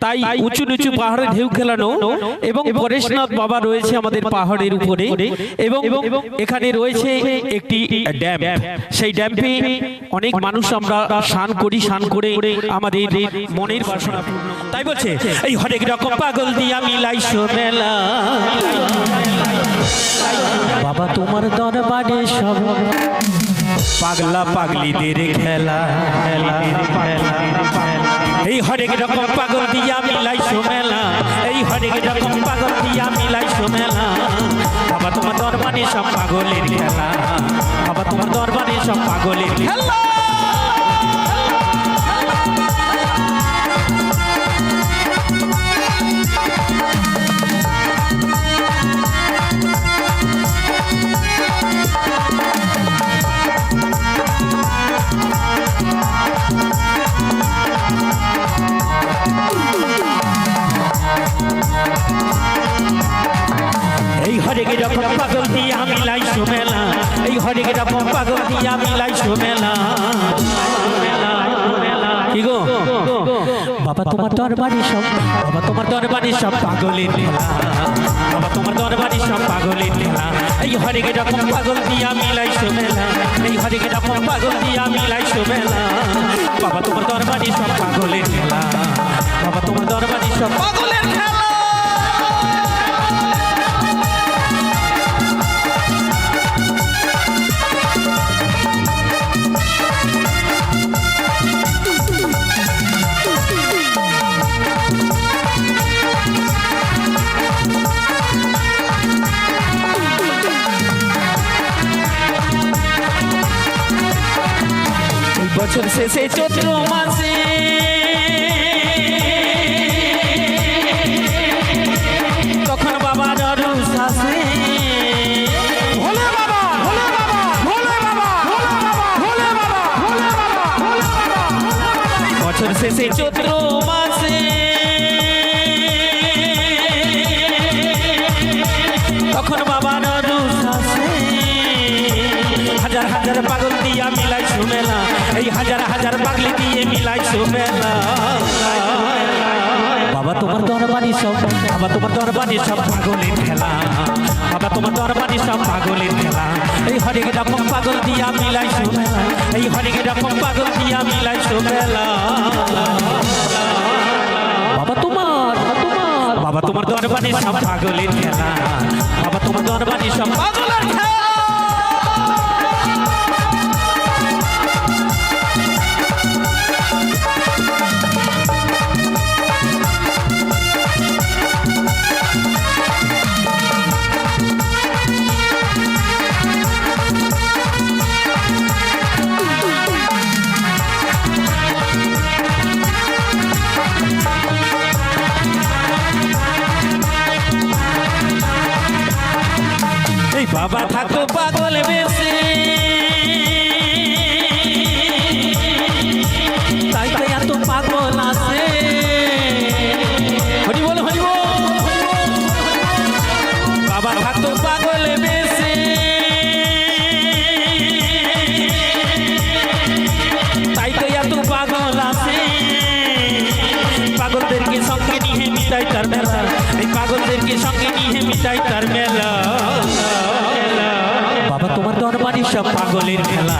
তাই উঁচু নিচু পাহাড়ে ঢেউ খেলানো এবং পরেশনাথ বাবা রয়েছে আমাদের পাহাড়ের উপরে এবং এখানে রয়েছে একটি ড্যাম। সেই ড্যামে অনেক মানুষ আমরা স্নান করি, স্নান করে আমাদের মনের বাসনা। তাই বলছে এই হরেক রকম পাগল দিয়া মিলাইছো মেলা, বাবা তোমার দরবারে সব পাগলা পাগলিদের খেলা। এই হরেক রকম পাগল দিয়া মিলাইছো মেলা, এই হরেক রকম পাগল দিয়া মিলাইছো মেলা, বাবা তোমার দরবারে সব পাগলের খেলা, বাবা তোমার দরবারে সব পাগলের খেলা। এই হরেক রকম পাগল দিয়া মিলাইছো মেলা, এই হরেক রকম পাগল দিয়া মিলাইছো মেলা। কি গো বাবা তোমার দরবারে সব, বাবা তোমার দরবারে সব পাগলের খেলা, বাবা তোমার দরবারে সব পাগলের খেলা। এই হরেক রকম পাগল দিয়া মিলাইছো মেলা, এই হরেক রকম পাগল দিয়া মিলাইছো মেলা, বাবা তোমার দরবারে সব পাগলের খেলা, বাবা তোমার দরবারে সব পাগলের খেলা। বছর শেষে চৈত্র মাসে তখন বাবার অরুষ আসে, ভোলে বাবা ভোলে বাবা ভোলে বাবা ভোলে বাবা ভোলে বাবা। বছর শেষে চৈত্র মাসে তখন বাবার অরুষ আসে, হাজার হাজার পাগল দিয়া মিলাইছো মেলা, এই হাজার হাজার পাগলি দিয়ে মিলাইছো মেলা, বাবা তোমার দরবারে সব, বাবা তোমার দরবারে সব পাগলের খেলা, বাবা তোমার দরবারে সব পাগলের খেলা। এই হরেক রকম পাগল দিয়া মিলাইছো মেলা, এই হরেক রকম পাগল দিয়া মিলাইছো মেলা, বাবা তোমার তোমার বাবা তোমার দরবারে সব পাগলের খেলা, বাবা তোমার দরবারে সব পাগলের খেলা। বাবা থাকো পাগল বেশি, তাই তো এত পাগল আছে। হরি বল হরি বল। বাবা থাকো পাগল বেশি, তাই তো এত পাগল আছে। পাগলদেরকে সঙ্গে নিয়ে মিটাই তার মেলা, এই পাগলদেরকে সঙ্গে নিয়ে মিটাই তার মেলা, বাবা তোমার দরবারে সব পাগলের খেলা,